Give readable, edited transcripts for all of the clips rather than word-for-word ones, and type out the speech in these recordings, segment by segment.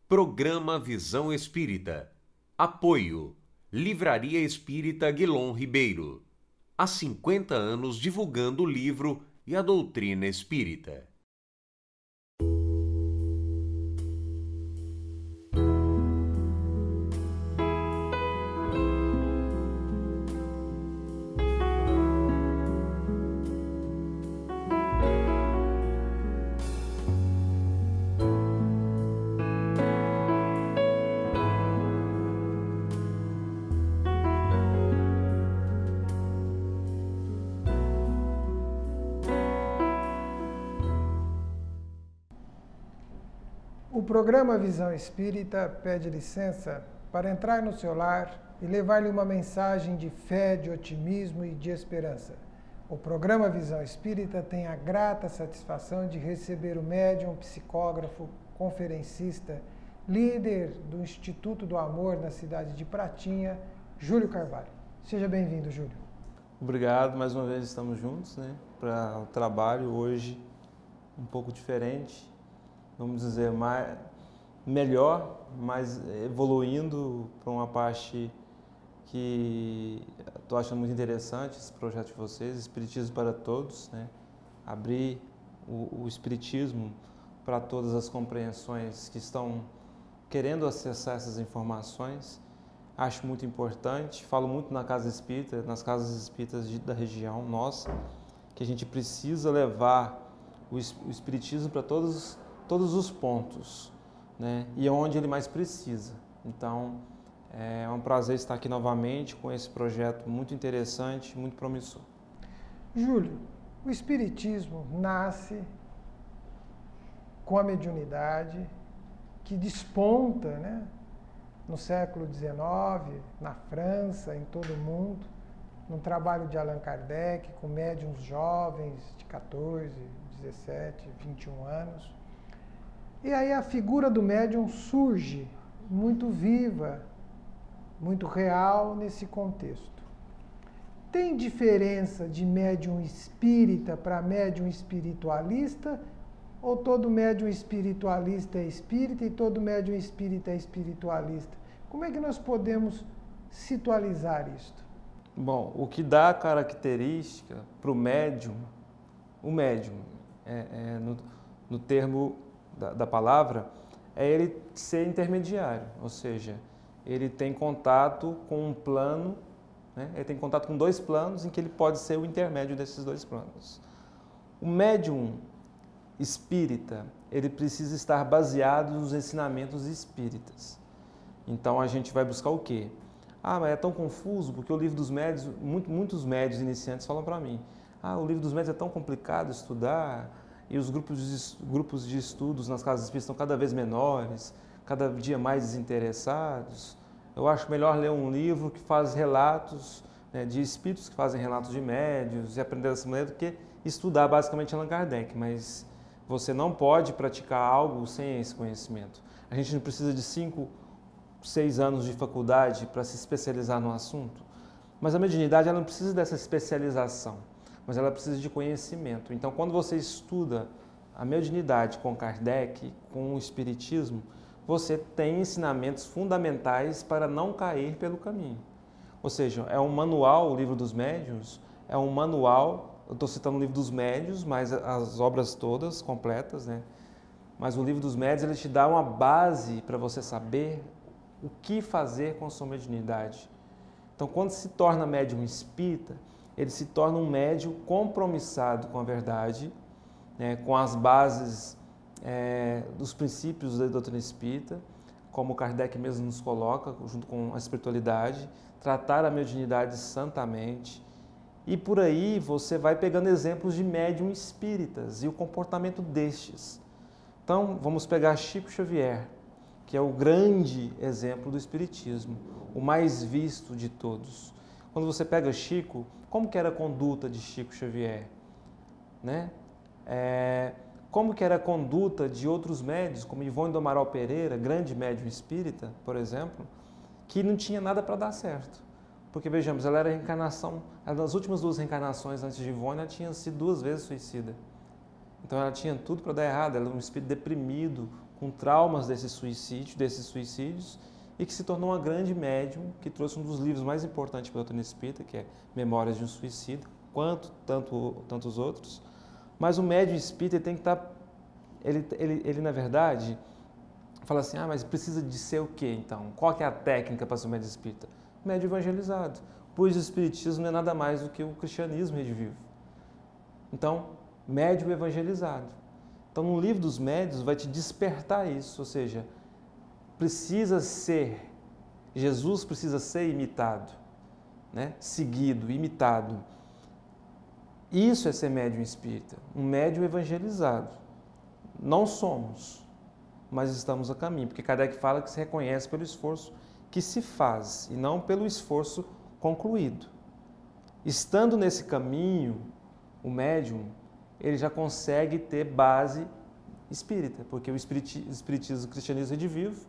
Programa Visão Espírita. Apoio. Livraria Espírita Guilom Ribeiro. Há 50 anos divulgando o livro e a doutrina espírita. O programa Visão Espírita pede licença para entrar no seu lar e levar-lhe uma mensagem de fé, de otimismo e de esperança. O programa Visão Espírita tem a grata satisfação de receber o médium, psicógrafo, conferencista, líder do Instituto do Amor na cidade de Pratinha, Júlio Carvalho. Seja bem-vindo, Júlio. Obrigado, mais uma vez estamos juntos, para o trabalho hoje um pouco diferente. Vamos dizer, melhor, mas evoluindo para uma parte que estou achando muito interessante, esse projeto de vocês, Espiritismo para Todos, abrir o Espiritismo para todas as compreensões que estão querendo acessar essas informações. Acho muito importante, falo muito na Casa Espírita, nas casas espíritas da região nossa, que a gente precisa levar o Espiritismo para todos os pontos, e onde ele mais precisa. Então, é um prazer estar aqui novamente com esse projeto muito interessante, muito promissor. Júlio, o Espiritismo nasce com a mediunidade que desponta, no século XIX, na França, em todo o mundo, no trabalho de Allan Kardec, com médiuns jovens de 14, 17, 21 anos. E aí a figura do médium surge muito viva, muito real nesse contexto. Tem diferença de médium espírita para médium espiritualista? Ou todo médium espiritualista é espírita e todo médium espírita é espiritualista? Como é que nós podemos situalizar isto? Bom, o que dá característica para o médium, no termo da palavra, é ele ser intermediário, ou seja, ele tem contato com um plano, ele tem contato com dois planos em que ele pode ser o intermédio desses dois planos. O médium espírita, ele precisa estar baseado nos ensinamentos espíritas. Então a gente vai buscar o quê? Mas é tão confuso, porque o livro dos médiuns, muitos médiuns iniciantes falam para mim, o livro dos médiuns é tão complicado de estudar, e os grupos de estudos nas casas espíritas estão cada vez menores, cada dia mais desinteressados. Eu acho melhor ler um livro que faz relatos de espíritos que fazem relatos de médiuns e aprender dessa maneira do que estudar basicamente Allan Kardec, mas você não pode praticar algo sem esse conhecimento. A gente não precisa de 5, 6 anos de faculdade para se especializar no assunto, mas a mediunidade ela não precisa dessa especialização, mas ela precisa de conhecimento. Então, quando você estuda a mediunidade com Kardec, com o Espiritismo, você tem ensinamentos fundamentais para não cair pelo caminho. Ou seja, é um manual, o Livro dos Médiuns, é um manual, eu estou citando o Livro dos Médiuns, mas as obras todas completas, Mas o Livro dos Médiuns, ele te dá uma base para você saber o que fazer com a sua mediunidade. Então, quando se torna médium espírita, ele se torna um médium compromissado com a verdade, com as bases dos princípios da doutrina espírita, como Kardec mesmo nos coloca, junto com a espiritualidade, tratar a mediunidade santamente. E por aí você vai pegando exemplos de médiums espíritas e o comportamento destes. Então, vamos pegar Chico Xavier, que é o grande exemplo do espiritismo, o mais visto de todos. Quando você pega Chico, como que era a conduta de Chico Xavier? Como que era a conduta de outros médiuns, como Ivone do Amaral Pereira, grande médium espírita, por exemplo, que não tinha nada para dar certo. Porque, vejamos, ela era reencarnação, nas últimas 2 reencarnações antes de Ivone, ela tinha sido 2 vezes suicida. Então ela tinha tudo para dar errado, ela era um espírito deprimido, com traumas desses suicídios, e que se tornou uma grande médium, que trouxe um dos livros mais importantes para a doutrina espírita, que é Memórias de um Suicida, quanto tantos outros. Mas o médium espírita tem que estar... Ele, na verdade, fala assim, mas precisa de ser o quê, então? Qual que é a técnica para ser um médium espírita? Médium evangelizado. Pois o espiritismo não é nada mais do que o cristianismo redivivo. Então, médium evangelizado. Então, no livro dos médiuns vai te despertar isso, ou seja, Jesus precisa ser imitado, né? Seguido, imitado. Isso é ser médium espírita, um médium evangelizado. Não somos, mas estamos a caminho, porque Kardec fala que se reconhece pelo esforço que se faz e não pelo esforço concluído. Estando nesse caminho, o médium, ele já consegue ter base espírita, porque o espiritismo, o cristianismo redivivo,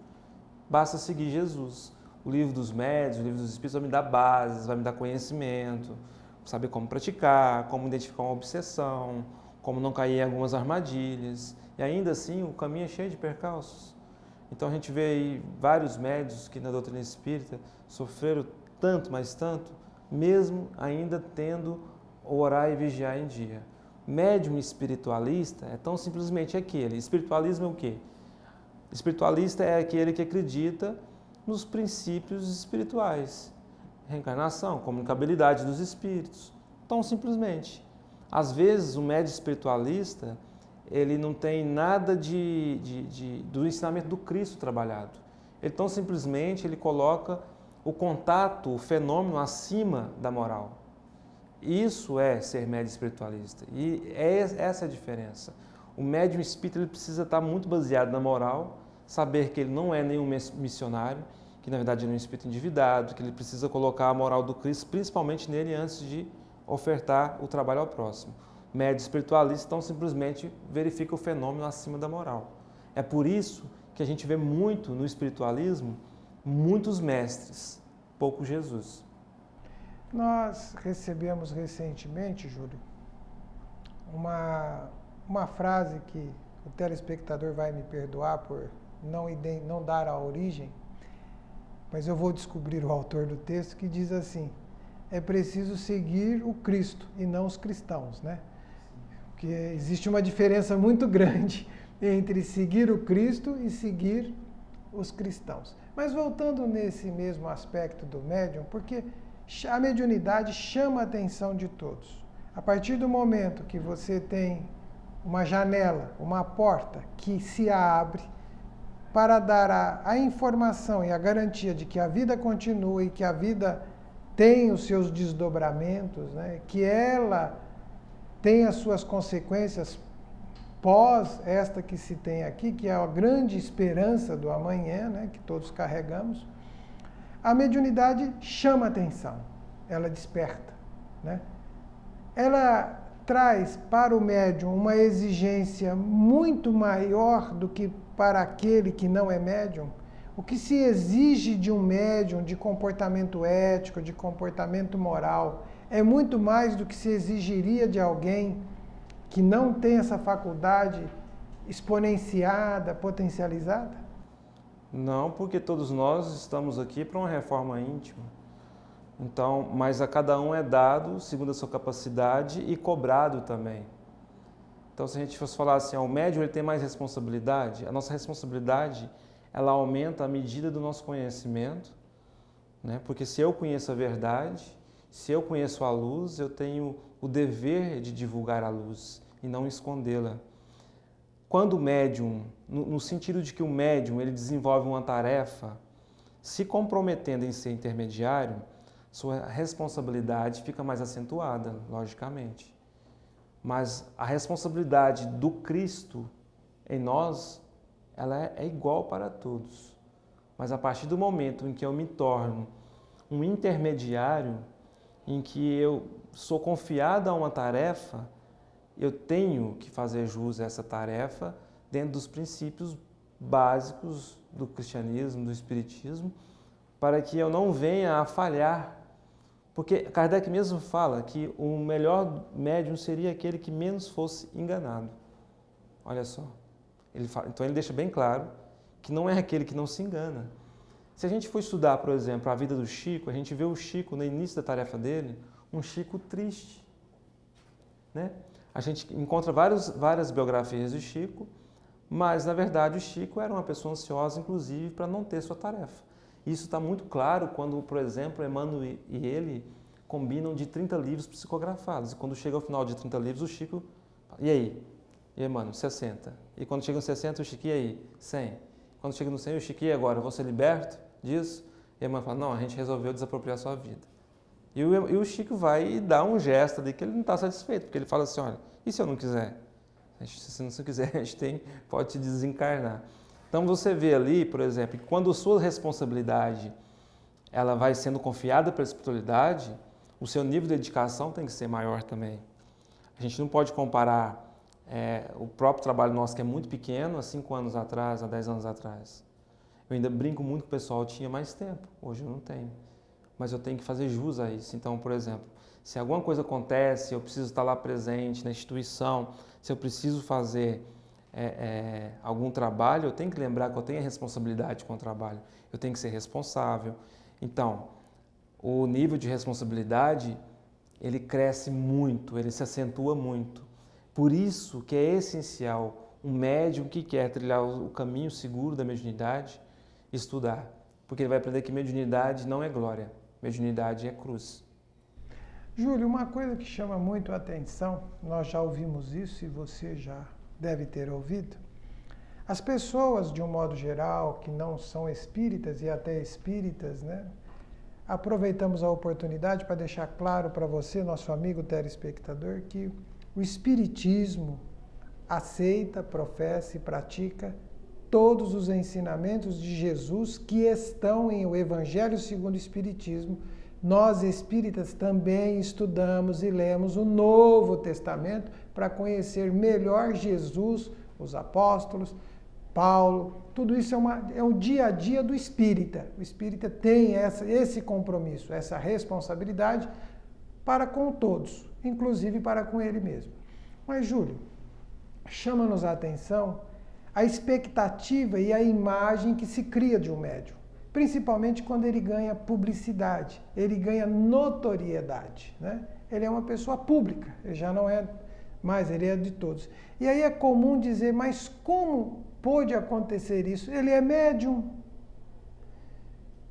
basta seguir Jesus. O livro dos médiuns, o livro dos espíritos vai me dar bases, vai me dar conhecimento, saber como praticar, como identificar uma obsessão, como não cair em algumas armadilhas. E ainda assim, o caminho é cheio de percalços. Então a gente vê aí vários médiuns que na doutrina espírita sofreram tanto, mas tanto, mesmo ainda tendo orar e vigiar em dia. Médium espiritualista é tão simplesmente aquele. Espiritualismo é o quê? Espiritualista é aquele que acredita nos princípios espirituais. Reencarnação, comunicabilidade dos espíritos. Tão simplesmente. Às vezes, o médium espiritualista, ele não tem nada do ensinamento do Cristo trabalhado. Ele tão simplesmente ele coloca o contato, o fenômeno acima da moral. Isso é ser médium espiritualista. E essa é a diferença. O médium espírita ele precisa estar muito baseado na moral, saber que ele não é nenhum missionário, que na verdade ele é um espírito endividado, que ele precisa colocar a moral do Cristo principalmente nele antes de ofertar o trabalho ao próximo. O médium espiritualista então simplesmente verifica o fenômeno acima da moral. É por isso que a gente vê muito no espiritualismo muitos mestres, pouco Jesus. Nós recebemos recentemente, Júlio, uma frase que o telespectador vai me perdoar por não dar a origem, mas eu vou descobrir o autor do texto, que diz assim: é preciso seguir o Cristo e não os cristãos, né? Porque existe uma diferença muito grande entre seguir o Cristo e seguir os cristãos. Mas voltando nesse mesmo aspecto do médium, porque a mediunidade chama a atenção de todos. A partir do momento que você tem uma janela, uma porta que se abre para dar a informação e a garantia de que a vida continua e que a vida tem os seus desdobramentos, né? Que ela tem as suas consequências pós esta que se tem aqui, que é a grande esperança do amanhã, né? Que todos carregamos. A mediunidade chama a atenção, ela desperta, né? Ela traz para o médium uma exigência muito maior do que para aquele que não é médium. O que se exige de um médium de comportamento ético, de comportamento moral, é muito mais do que se exigiria de alguém que não tem essa faculdade exponenciada, potencializada? Não, porque todos nós estamos aqui para uma reforma íntima. Então, mas a cada um é dado segundo a sua capacidade e cobrado também. Então, se a gente fosse falar assim, o médium ele tem mais responsabilidade, a nossa responsabilidade ela aumenta à medida do nosso conhecimento, né? Porque se eu conheço a verdade, se eu conheço a luz, eu tenho o dever de divulgar a luz e não escondê-la. Quando o médium, no sentido de que o médium ele desenvolve uma tarefa, se comprometendo em ser intermediário, sua responsabilidade fica mais acentuada, logicamente. Mas a responsabilidade do Cristo em nós, ela é igual para todos. Mas a partir do momento em que eu me torno um intermediário, em que eu sou confiado a uma tarefa, eu tenho que fazer jus a essa tarefa dentro dos princípios básicos do cristianismo, do espiritismo, para que eu não venha a falhar. Porque Kardec mesmo fala que o melhor médium seria aquele que menos fosse enganado. Olha só. Então ele deixa bem claro que não é aquele que não se engana. Se a gente for estudar, por exemplo, a vida do Chico, a gente vê o Chico, no início da tarefa dele, um Chico triste, né? A gente encontra várias biografias do Chico, mas, na verdade, o Chico era uma pessoa ansiosa, inclusive, para não ter sua tarefa. Isso está muito claro quando, por exemplo, Emmanuel e ele combinam de 30 livros psicografados. E quando chega ao final de 30 livros, o Chico fala, e aí? E Emmanuel, 60. E quando chega no 60, o Chico, e aí? 100. Quando chega no 100, o Chico, e agora? Vou ser liberto disso? E Emmanuel fala, não, a gente resolveu desapropriar a sua vida. E o Chico vai e dá um gesto ali que ele não está satisfeito, porque ele fala assim, olha, e se eu não quiser? Se você não quiser, a gente pode te desencarnar. Então você vê ali, por exemplo, que quando a sua responsabilidade ela vai sendo confiada pela espiritualidade, o seu nível de dedicação tem que ser maior também. A gente não pode comparar o próprio trabalho nosso, que é muito pequeno, há 5 anos atrás, há 10 anos atrás. Eu ainda brinco muito que o pessoal tinha mais tempo, hoje eu não tenho. Mas eu tenho que fazer jus a isso. Então, por exemplo, se alguma coisa acontece, eu preciso estar lá presente na instituição, se eu preciso fazer algum trabalho, eu tenho que lembrar que eu tenho a responsabilidade com o trabalho, eu tenho que ser responsável. Então, o nível de responsabilidade, ele cresce muito, ele se acentua muito. Por isso que é essencial um médium que quer trilhar o caminho seguro da mediunidade, estudar. Porque ele vai aprender que mediunidade não é glória, mediunidade é cruz. Júlio, uma coisa que chama muito a atenção, nós já ouvimos isso e você já deve ter ouvido. As pessoas, de um modo geral, que não são espíritas e até espíritas, né? Aproveitamos a oportunidade para deixar claro para você, nosso amigo telespectador, que o espiritismo aceita, professa e pratica todos os ensinamentos de Jesus que estão em o Evangelho segundo o Espiritismo. Nós espíritas também estudamos e lemos o Novo Testamento para conhecer melhor Jesus, os apóstolos, Paulo. Tudo isso é o dia a dia do espírita. O espírita tem esse compromisso, essa responsabilidade para com todos, inclusive para com ele mesmo. Mas, Júlio, chama-nos a atenção a expectativa e a imagem que se cria de um médium, principalmente quando ele ganha publicidade, ele ganha notoriedade, né? Ele é uma pessoa pública, ele já não é mais, ele é de todos. E aí é comum dizer, mas como pôde acontecer isso? Ele é médium.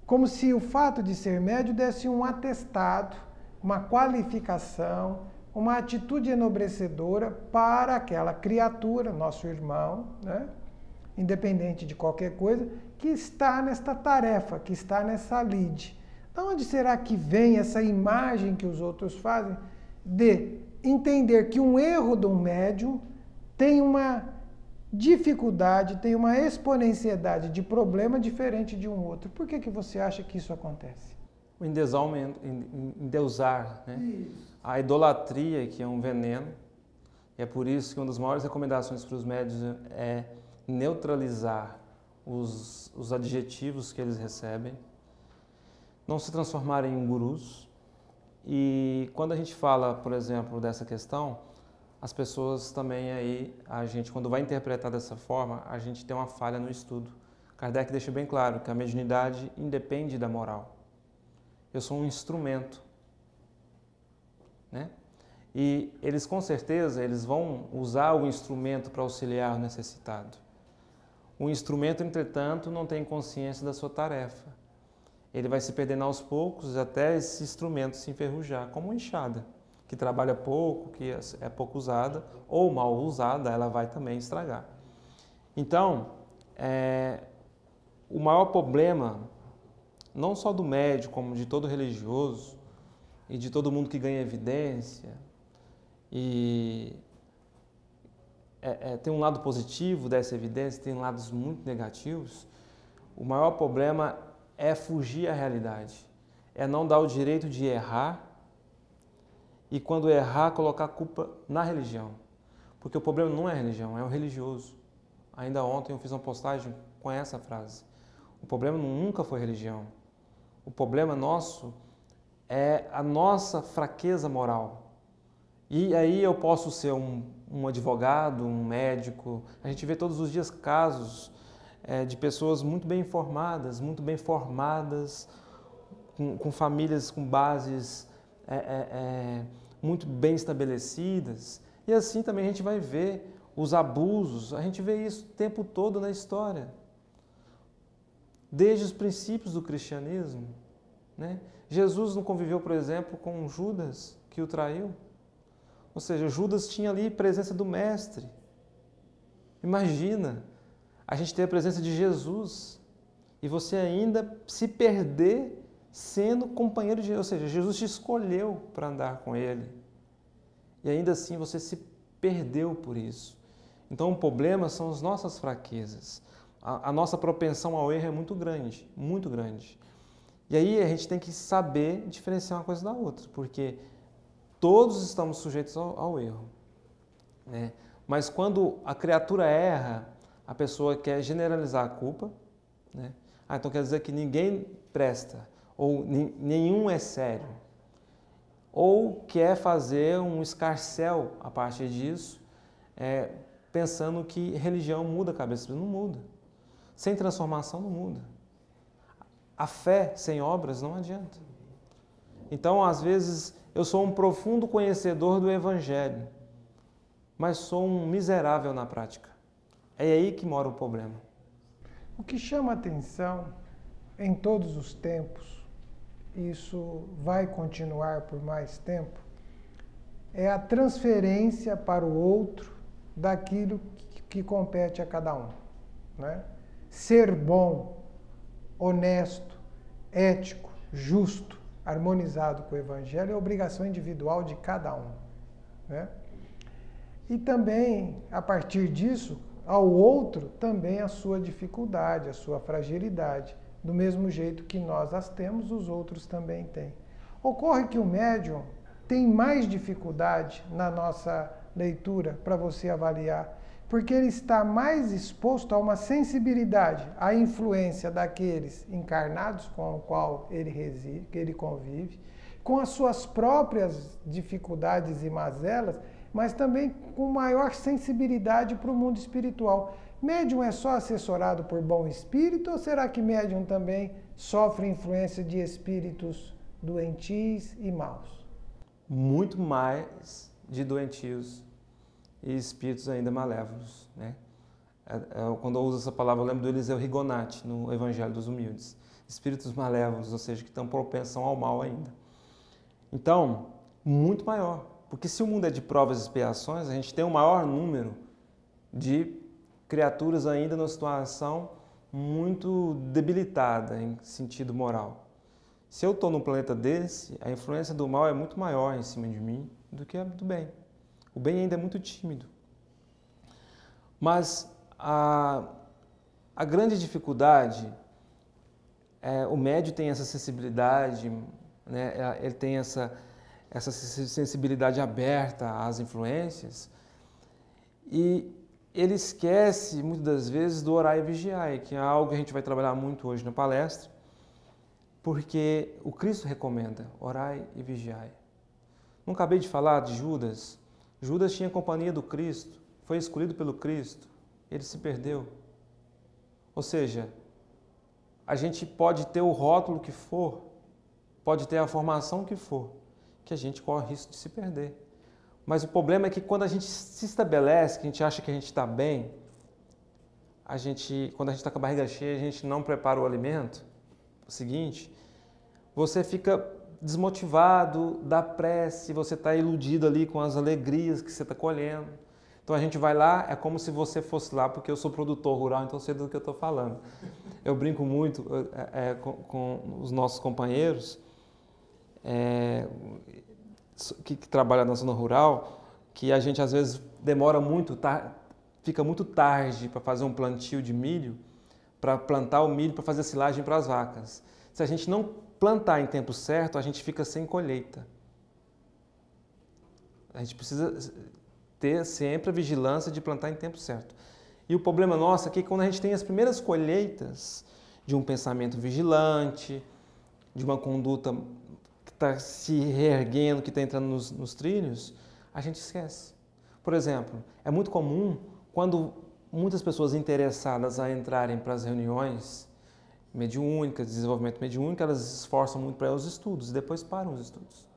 Como se o fato de ser médium desse um atestado, uma qualificação, uma atitude enobrecedora para aquela criatura, nosso irmão, né? Independente de qualquer coisa, que está nesta tarefa, que está nessa lide. De onde será que vem essa imagem que os outros fazem de entender que um erro de um médium tem uma dificuldade, tem uma exponencialidade de problema diferente de um outro? Por que você acha que isso acontece? O endeusar, né? Isso. A idolatria, que é um veneno, e é por isso que uma das maiores recomendações para os médiuns é neutralizar os adjetivos que eles recebem, não se transformarem em gurus. E quando a gente fala, por exemplo, dessa questão, as pessoas também aí, a gente quando vai interpretar dessa forma, a gente tem uma falha no estudo. Kardec deixa bem claro que a mediunidade independe da moral. Eu sou um instrumento, né? E eles com certeza eles vão usar o instrumento para auxiliar o necessitado. O instrumento, entretanto, não tem consciência da sua tarefa. Ele vai se perdendo aos poucos até esse instrumento se enferrujar, como uma enxada, que trabalha pouco, que é pouco usada, ou mal usada, ela vai também estragar. Então, o maior problema, não só do médium, como de todo religioso, e de todo mundo que ganha evidência, e tem um lado positivo dessa evidência, tem lados muito negativos. O maior problema é fugir à realidade, é não dar o direito de errar e quando errar colocar a culpa na religião, porque o problema não é a religião, é o religioso. Ainda ontem eu fiz uma postagem com essa frase: o problema nunca foi religião, o problema nosso é a nossa fraqueza moral. E aí eu posso ser um advogado, um médico. A gente vê todos os dias casos de pessoas muito bem informadas, muito bem formadas, com famílias com bases muito bem estabelecidas. E assim também a gente vai ver os abusos, a gente vê isso o tempo todo na história. Desde os princípios do cristianismo, né? Jesus não conviveu, por exemplo, com Judas, que o traiu. Ou seja, Judas tinha ali presença do Mestre. Imagina a gente ter a presença de Jesus e você ainda se perder sendo companheiro de Jesus. Ou seja, Jesus te escolheu para andar com Ele. E ainda assim você se perdeu por isso. Então o problema são as nossas fraquezas. A nossa propensão ao erro é muito grande, muito grande. E aí a gente tem que saber diferenciar uma coisa da outra, porque todos estamos sujeitos ao erro, né? Mas quando a criatura erra, a pessoa quer generalizar a culpa, né? Então quer dizer que ninguém presta, ou nenhum é sério. Ou quer fazer um escarcéu a partir disso, pensando que religião muda a cabeça. Não muda. Sem transformação não muda. A fé sem obras não adianta. Então, às vezes, eu sou um profundo conhecedor do Evangelho, mas sou um miserável na prática. É aí que mora o problema. O que chama a atenção em todos os tempos, isso vai continuar por mais tempo, é a transferência para o outro daquilo que compete a cada um, né? Ser bom, honesto, ético, justo, harmonizado com o Evangelho é obrigação individual de cada um, né? E também, a partir disso, ao outro também a sua dificuldade, a sua fragilidade. Do mesmo jeito que nós as temos, os outros também têm. Ocorre que o médium tem mais dificuldade na nossa leitura para você avaliar, porque ele está mais exposto a uma sensibilidade, à influência daqueles encarnados com o qual ele reside, que ele convive, com as suas próprias dificuldades e mazelas, mas também com maior sensibilidade para o mundo espiritual. Médium é só assessorado por bom espírito ou será que médium também sofre influência de espíritos doentios e maus? Muito mais de doentios e espíritos ainda malévolos, né? Quando eu uso essa palavra, eu lembro do Eliseu Rigonati, no Evangelho dos Humildes. Espíritos malévolos, ou seja, que estão propensão ao mal ainda. Então, muito maior. Porque se o mundo é de provas e expiações, a gente tem um maior número de criaturas ainda numa situação muito debilitada em sentido moral. Se eu estou num planeta desse, a influência do mal é muito maior em cima de mim do que a do bem. O bem ainda é muito tímido. Mas a grande dificuldade o médium tem essa sensibilidade, né? Ele tem essa sensibilidade aberta às influências e ele esquece muitas das vezes do orar e vigiar, que é algo que a gente vai trabalhar muito hoje na palestra, porque o Cristo recomenda orai e vigiai. Não acabei de falar de Judas. Judas tinha companhia do Cristo, foi escolhido pelo Cristo, ele se perdeu. Ou seja, a gente pode ter o rótulo que for, pode ter a formação que for, que a gente corre o risco de se perder. Mas o problema é que quando a gente se estabelece, que a gente acha que a gente está bem, quando a gente está com a barriga cheia, a gente não prepara o alimento, o seguinte, você fica desmotivado da prece, você está iludido ali com as alegrias que você está colhendo. Então a gente vai lá, é como se você fosse lá, porque eu sou produtor rural, então eu sei do que eu estou falando. Eu brinco muito com os nossos companheiros que trabalham na zona rural, que a gente às vezes demora muito, fica muito tarde para fazer um plantio de milho, para plantar o milho, para fazer a silagem para as vacas. Se a gente não plantar em tempo certo, a gente fica sem colheita. A gente precisa ter sempre a vigilância de plantar em tempo certo. E o problema nosso é que quando a gente tem as primeiras colheitas de um pensamento vigilante, de uma conduta que está se reerguendo, que está entrando nos trilhos, a gente esquece. Por exemplo, é muito comum quando muitas pessoas interessadas a entrarem para as reuniões mediúnicas, desenvolvimento mediúnico, elas se esforçam muito para os estudos e depois param os estudos.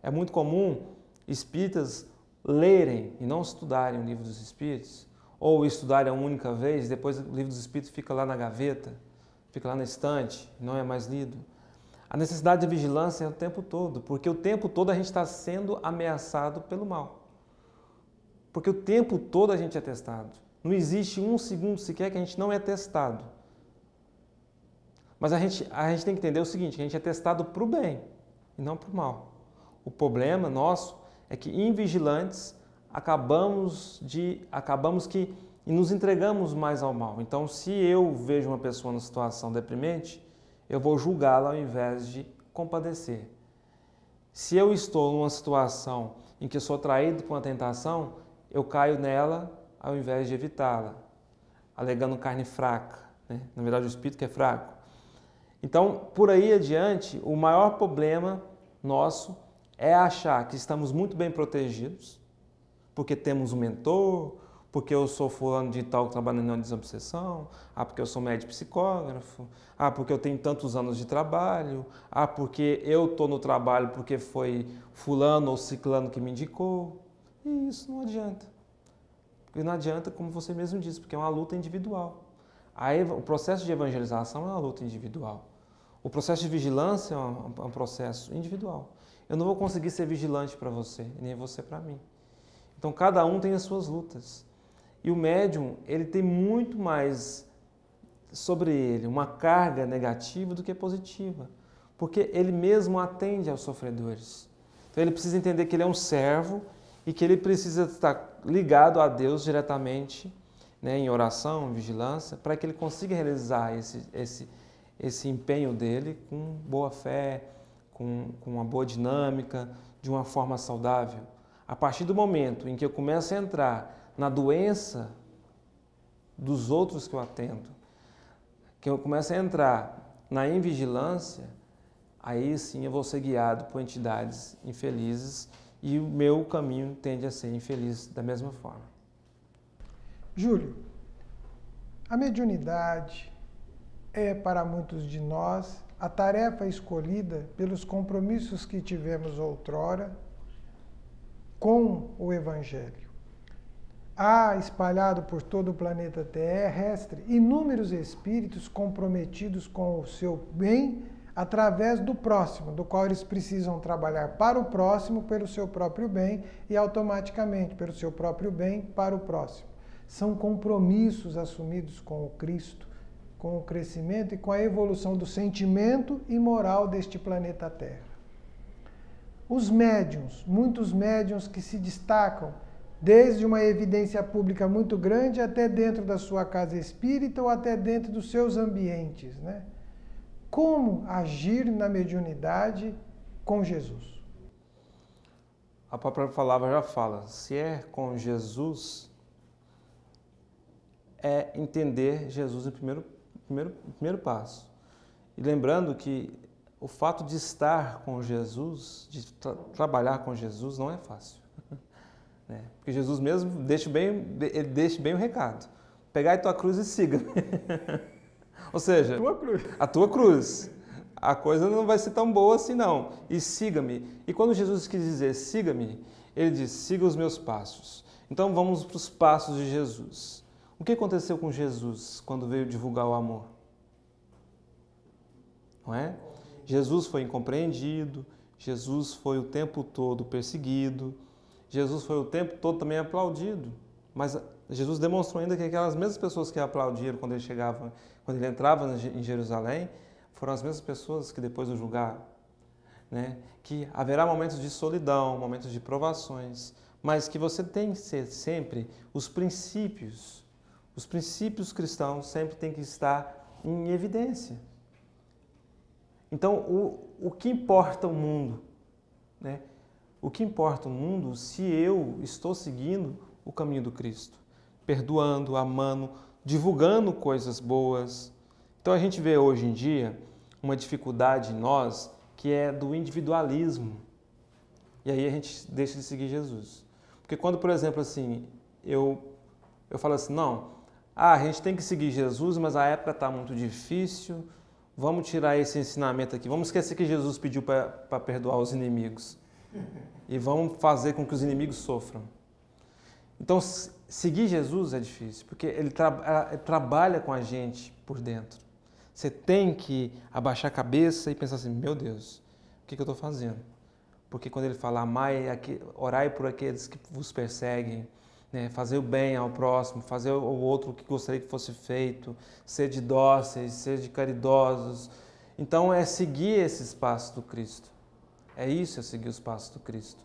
É muito comum espíritas lerem e não estudarem o Livro dos Espíritos, ou estudarem uma única vez, depois o Livro dos Espíritos fica lá na gaveta, fica lá na estante, não é mais lido. A necessidade de vigilância é o tempo todo, porque o tempo todo a gente está sendo ameaçado pelo mal. Porque o tempo todo a gente é testado. Não existe um segundo sequer que a gente não é testado. Mas a gente tem que entender o seguinte, que a gente é testado para o bem e não para o mal. O problema nosso é que, invigilantes, acabamos que nos entregamos mais ao mal. Então, se eu vejo uma pessoa numa situação deprimente, eu vou julgá-la ao invés de compadecer. Se eu estou numa situação em que eu sou atraído por uma tentação, eu caio nela ao invés de evitá-la, alegando carne fraca, né? Na verdade, o espírito que é fraco. Então, por aí adiante, o maior problema nosso é achar que estamos muito bem protegidos, porque temos um mentor, porque eu sou fulano de tal que trabalha na desobsessão, porque eu sou médico psicógrafo, porque eu tenho tantos anos de trabalho, porque eu estou no trabalho porque foi fulano ou ciclano que me indicou. E isso não adianta. Porque não adianta, como você mesmo disse, porque é uma luta individual. O processo de evangelização é uma luta individual. O processo de vigilância é um processo individual. Eu não vou conseguir ser vigilante para você, nem você para mim. Então, cada um tem as suas lutas. E o médium, ele tem muito mais sobre ele uma carga negativa do que positiva. Porque ele mesmo atende aos sofredores. Então, ele precisa entender que ele é um servo e que ele precisa estar ligado a Deus diretamente, né, em oração, em vigilância, para que ele consiga realizar esse empenho dele com boa fé, com uma boa dinâmica, de uma forma saudável. A partir do momento em que eu começo a entrar na doença dos outros que eu atendo, que eu começo a entrar na invigilância, aí sim eu vou ser guiado por entidades infelizes e o meu caminho tende a ser infeliz da mesma forma. Júlio, a mediunidade é para muitos de nós a tarefa escolhida pelos compromissos que tivemos outrora com o Evangelho. Há, espalhado por todo o planeta terrestre, inúmeros espíritos comprometidos com o seu bem através do próximo, do qual eles precisam trabalhar para o próximo pelo seu próprio bem e automaticamente pelo seu próprio bem para o próximo. São compromissos assumidos com o Cristo, com o crescimento e com a evolução do sentimento e moral deste planeta Terra. Os médiuns, muitos médiuns que se destacam desde uma evidência pública muito grande até dentro da sua casa espírita ou até dentro dos seus ambientes, né? Como agir na mediunidade com Jesus? A própria palavra já fala, se é com Jesus, é entender Jesus em primeiro passo. E lembrando que o fato de estar com Jesus, de trabalhar com Jesus, não é fácil. Né? Porque Jesus mesmo deixa bem o recado. Pegai tua cruz e siga-me. Ou seja, a tua cruz. A coisa não vai ser tão boa assim não. E siga-me. E quando Jesus quis dizer siga-me, ele diz, siga os meus passos. Então vamos para os passos de Jesus. O que aconteceu com Jesus quando veio divulgar o amor? Não é? Jesus foi incompreendido, Jesus foi o tempo todo perseguido, Jesus foi o tempo todo também aplaudido. Mas Jesus demonstrou ainda que aquelas mesmas pessoas que aplaudiram quando ele entrava em Jerusalém, foram as mesmas pessoas que depois o julgaram. Né? Que haverá momentos de solidão, momentos de provações, mas que você tem que ser sempre os princípios cristãos sempre têm que estar em evidência. Então, o que importa o mundo? Né? O que importa o mundo se eu estou seguindo o caminho do Cristo? Perdoando, amando, divulgando coisas boas. Então, a gente vê hoje em dia uma dificuldade em nós que é do individualismo. E aí a gente deixa de seguir Jesus. Porque quando, por exemplo, assim, eu falo assim, não, a gente tem que seguir Jesus, mas a época está muito difícil, vamos tirar esse ensinamento aqui, vamos esquecer que Jesus pediu para perdoar os inimigos e vamos fazer com que os inimigos sofram. Então, seguir Jesus é difícil, porque ele trabalha com a gente por dentro. Você tem que abaixar a cabeça e pensar assim, meu Deus, o que eu estou fazendo? Porque quando ele fala, orai por aqueles que vos perseguem, né? Fazer o bem ao próximo, fazer o outro que gostaria que fosse feito, ser de dóceis, ser de caridosos. Então é seguir esses passos do Cristo. É isso, é seguir os passos do Cristo.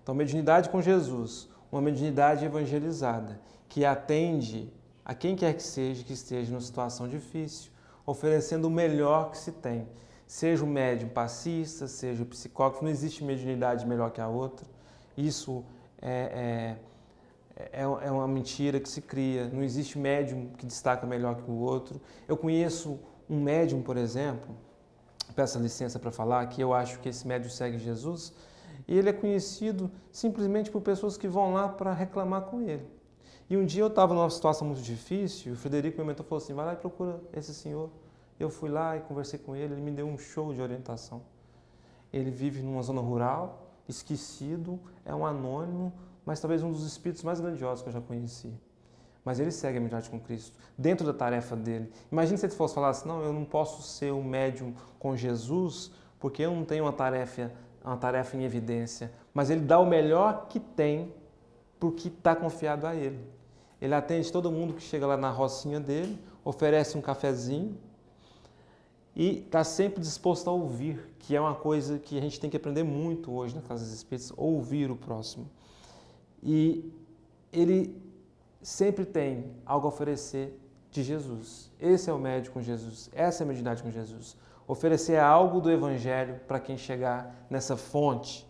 Então, mediunidade com Jesus, uma mediunidade evangelizada, que atende a quem quer que esteja numa situação difícil, oferecendo o melhor que se tem. Seja o médium passista, seja o psicólogo, não existe mediunidade melhor que a outra. Isso é uma mentira que se cria. Não existe médium que destaca melhor que o outro. Eu conheço um médium, por exemplo, peço licença para falar, que eu acho que esse médium segue Jesus, e ele é conhecido simplesmente por pessoas que vão lá para reclamar com ele. E um dia eu estava numa situação muito difícil, e o Frederico, meu mentor, falou assim, vai lá e procura esse senhor. Eu fui lá e conversei com ele me deu um show de orientação. Ele vive numa zona rural, esquecido, é um anônimo, mas talvez um dos espíritos mais grandiosos que eu já conheci. Mas ele segue a mediunidade com Cristo, dentro da tarefa dele. Imagina se ele fosse falar assim, não, eu não posso ser um médium com Jesus, porque eu não tenho uma tarefa em evidência. Mas ele dá o melhor que tem, porque está confiado a ele. Ele atende todo mundo que chega lá na rocinha dele, oferece um cafezinho, e está sempre disposto a ouvir, que é uma coisa que a gente tem que aprender muito hoje na Casa dos Espíritos, ouvir o próximo. E ele sempre tem algo a oferecer de Jesus. Esse é o médium com Jesus, essa é a mediunidade com Jesus. Oferecer algo do Evangelho para quem chegar nessa fonte,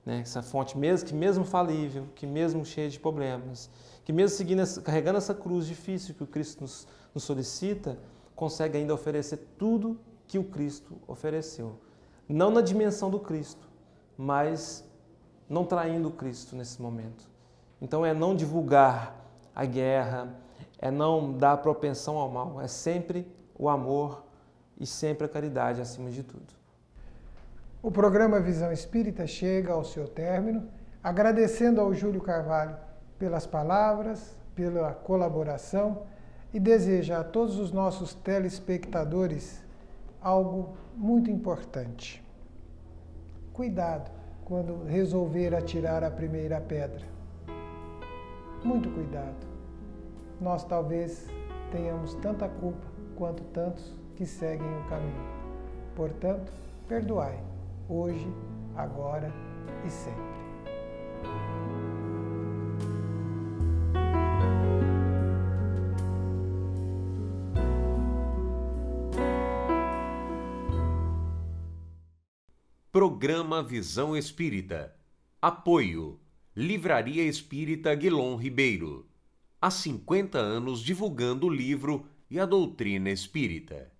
né? Essa fonte mesmo falível, que mesmo cheia de problemas, que mesmo carregando essa cruz difícil que o Cristo nos solicita, consegue ainda oferecer tudo que o Cristo ofereceu. Não na dimensão do Cristo, mas não traindo o Cristo nesse momento. Então é não divulgar a guerra, é não dar propensão ao mal, é sempre o amor e sempre a caridade acima de tudo. O programa Visão Espírita chega ao seu término, agradecendo ao Júlio Carvalho pelas palavras, pela colaboração, e deseja a todos os nossos telespectadores algo muito importante. Cuidado quando resolver atirar a primeira pedra. Muito cuidado. Nós talvez tenhamos tanta culpa quanto tantos que seguem o caminho. Portanto, perdoai, hoje, agora e sempre. Programa Visão Espírita. Apoio. Livraria Espírita Guilom Ribeiro. Há 50 anos divulgando o livro e a doutrina espírita.